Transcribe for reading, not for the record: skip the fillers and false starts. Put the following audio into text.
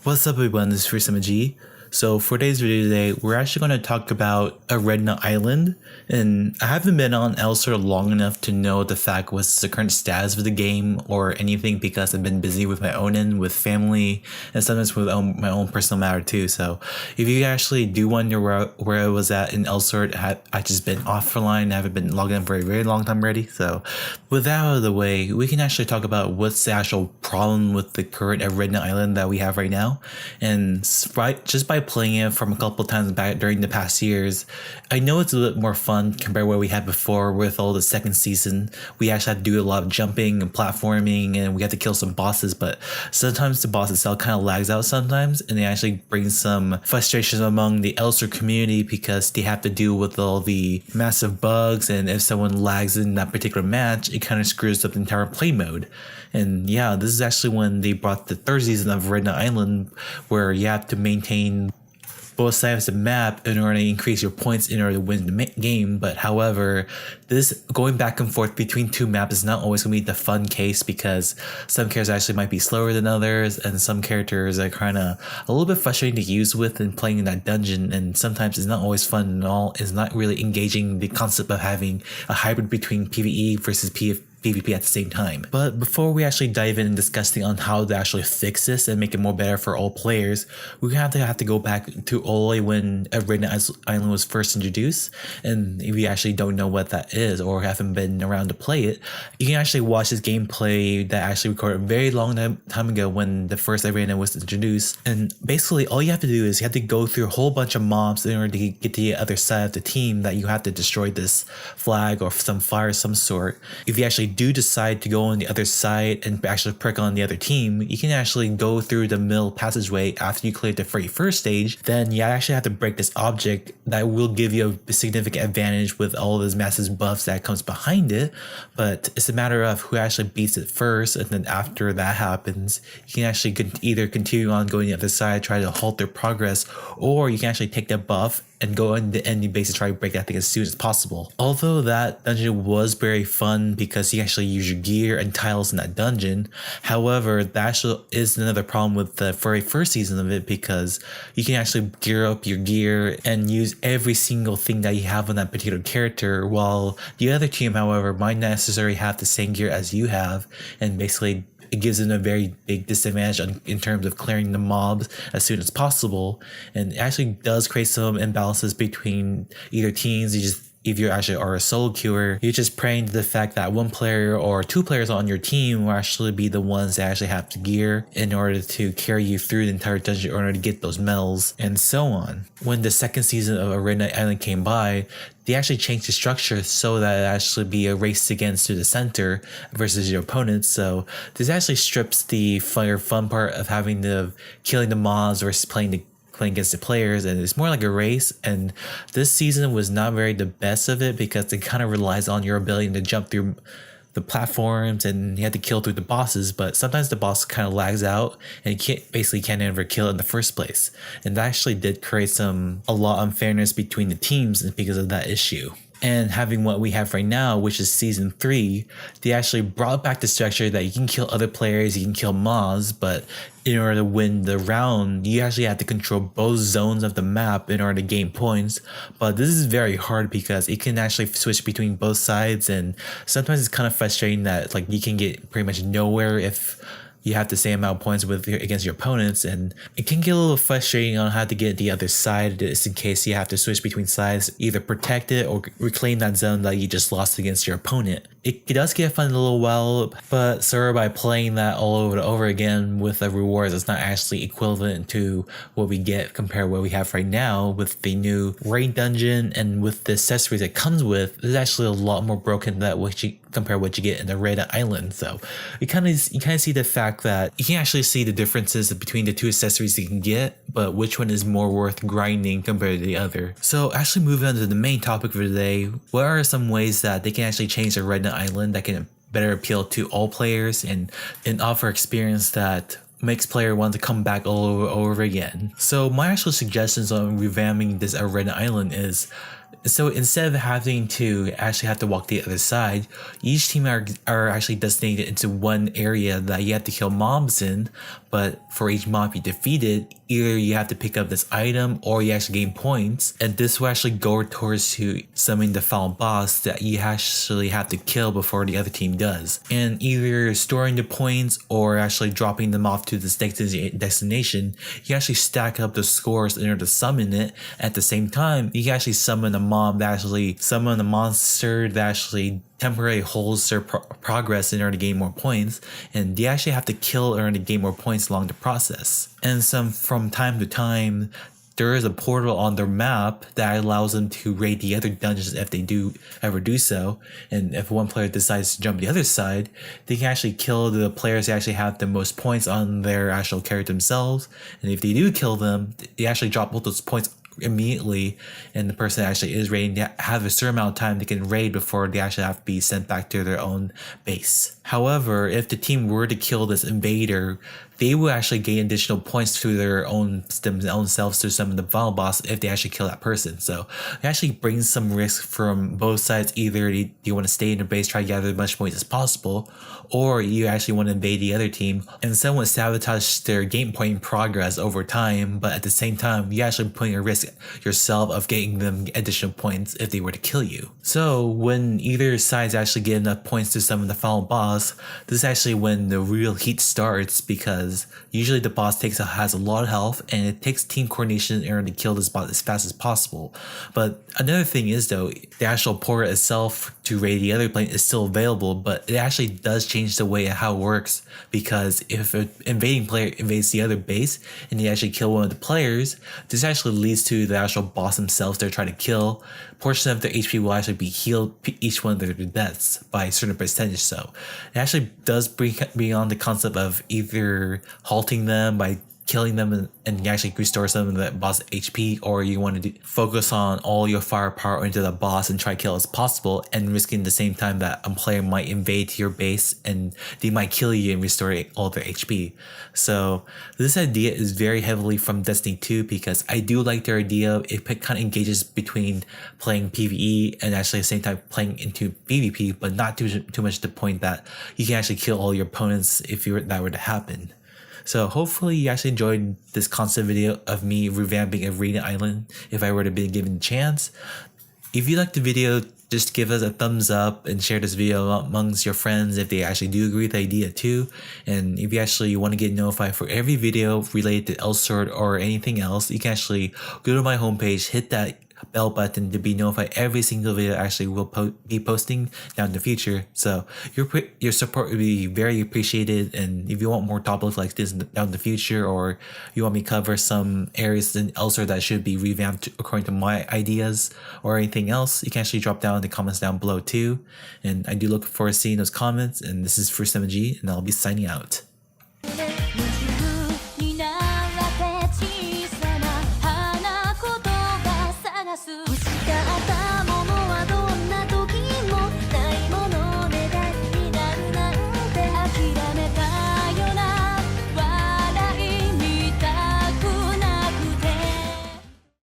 What's up everyone, this is Free So for today's video today, we're actually going to talk about Ereda Island, and I haven't been on Elsword long enough to know the fact what's the current status of the game or anything because I've been busy with my own end, with family, and sometimes with my own personal matter too. So if you actually do wonder where I was at in Elsword, I just been offline, I haven't been logging in for a very long time already. So with that out of the way, we can actually talk about what's the actual problem with the current Ereda Island that we have right now, and just by playing it from a couple times back during the past years, I know it's a bit more fun compared to what we had before with all the second season. We actually had to do a lot of jumping and platforming, and we had to kill some bosses, but sometimes the boss itself kind of lags out sometimes, and it actually brings some frustration among the Elsword community because they have to deal with all the massive bugs, and if someone lags in that particular match, it kind of screws up the entire play mode. And yeah, this is actually when they brought the third season of Ereda Island, where you have to maintain both sides of the map in order to increase your points in order to win the game. But however, this going back and forth between two maps is not always going to be the fun case, because some characters actually might be slower than others, and some characters are kind of a little bit frustrating to use with and playing in that dungeon, and sometimes it's not always fun at all. It's not really engaging the concept of having a hybrid between PvE versus PvP at the same time. But before we actually dive in and discussing on how to actually fix this and make it more better for all players, we have to go back to all the way when Ereda Island was first introduced. And if you actually don't know what that is or haven't been around to play it, you can actually watch this gameplay that actually recorded a very long time ago when the first Ereda was introduced. And basically all you have to do is you have to go through a whole bunch of mobs in order to get to the other side of the team that you have to destroy this flag or some fire of some sort. If you actually do decide to go on the other side and actually prick on the other team, you can actually go through the middle passageway after you clear the very first stage. Then you actually have to break this object that will give you a significant advantage with all those massive buffs that comes behind it. But it's a matter of who actually beats it first, and then after that happens, you can actually either continue on going the other side, try to halt their progress, or you can actually take that buff and go on the ending base to try to break that thing as soon as possible. Although that dungeon was very fun because you actually use your gear and tiles in that dungeon, however, that actually is another problem with the very first season of it, because you can actually gear up your gear and use every single thing that you have on that particular character, while the other team, however, might not necessarily have the same gear as you have, and basically it gives them a very big disadvantage in terms of clearing the mobs as soon as possible. And it actually does create some imbalances between either teams. If you actually are a solo queuer, you're just praying to the fact that one player or two players on your team will actually be the ones that actually have the gear in order to carry you through the entire dungeon in order to get those medals, and so on. When the second season of Ereda Island came by, they actually changed the structure so that it actually be a race against to the center versus your opponents. So this actually strips the fun part of having the killing the mobs versus playing against the players, and it's more like a race. And this season was not very the best of it because it kind of relies on your ability to jump through the platforms, and you have to kill through the bosses, but sometimes the boss kind of lags out and you can't ever kill it in the first place. And that actually did create a lot of unfairness between the teams because of that issue. And having what we have right now, which is season 3, they actually brought back the structure that you can kill other players, you can kill mobs, but in order to win the round, you actually have to control both zones of the map in order to gain points. But this is very hard because it can actually switch between both sides, and sometimes it's kind of frustrating that you can get pretty much nowhere if you have the same amount of points against your opponents, and it can get a little frustrating on how to get the other side, just in case you have to switch between sides, either protect it or reclaim that zone that you just lost against your opponent. It does get fun in a little while, but sort of by playing that all over and over again with the rewards, it's not actually equivalent to what we get compared to what we have right now with the new raid dungeon and with the accessories it comes with. It's actually a lot more broken than compare what you get in the Ereda Island. So you kind of see the fact that you can actually see the differences between the two accessories you can get, but which one is more worth grinding compared to the other. So actually moving on to the main topic for today, what are some ways that they can actually change the Ereda Island that can better appeal to all players and offer experience that makes player want to come back all over again. So my actual suggestions on revamping this Ereda Island is So instead of having to actually have to walk the other side, each team are actually designated into one area that you have to kill mobs in. But for each mob you defeated, either you have to pick up this item or you actually gain points. And this will actually go towards to summoning the final boss that you actually have to kill before the other team does. And either storing the points or actually dropping them off to this next destination, you actually stack up the scores in order to summon it. At the same time, you can actually summon a mob that actually summon a monster that actually temporarily holds their progress in order to gain more points, and you actually have to kill in order to gain more points along the process. And from time to time, there is a portal on their map that allows them to raid the other dungeons if they do ever do so. And if one player decides to jump the other side, they can actually kill the players that actually have the most points on their actual character themselves. And if they do kill them, they actually drop both those points immediately, and the person that actually is raiding, they have a certain amount of time they can raid before they actually have to be sent back to their own base. However, if the team were to kill this invader, they will actually gain additional points to their own selves to summon the final boss if they actually kill that person. So it actually brings some risk from both sides. Either you want to stay in your base, try to gather as much points as possible, or you actually want to invade the other team and someone sabotage their game point progress over time, but at the same time, you're actually putting a risk yourself of getting them additional points if they were to kill you. So when either side's actually get enough points to summon the final boss, this is actually when the real heat starts, because usually the boss has a lot of health and it takes team coordination in order to kill this boss as fast as possible. But another thing is though, the actual portal itself to raid the other plane is still available, but it actually does change the way how it works, because if an invading player invades the other base and they actually kill one of the players, this actually leads to the actual boss themselves they're trying to kill. Portion of their HP will actually be healed each one of their deaths by a certain percentage. So it actually does bring beyond the concept of either halting them by killing them and actually restore some of the boss HP, or you want to focus on all your firepower into the boss and try to kill as possible, and risking the same time that a player might invade your base and they might kill you and restore all their HP. So this idea is very heavily from Destiny 2, because I do like their idea. It kind of engages between playing PvE and actually at the same time playing into PvP, but not too much to the point that you can actually kill all your opponents if that were to happen. So hopefully you actually enjoyed this concept video of me revamping Ereda Island if I were to be given a chance. If you liked the video, just give us a thumbs up and share this video amongst your friends if they actually do agree with the idea too. And if you actually want to get notified for every video related to Elsword or anything else, you can actually go to my homepage, hit that bell button to be notified every single video I actually will be posting down in the future. So your support would be very appreciated, and if you want more topics like this down in the future, or you want me to cover some areas in Elsword that should be revamped according to my ideas or anything else, you can actually drop down in the comments down below too. And I do look forward to seeing those comments, and this is First MG, and I'll be signing out.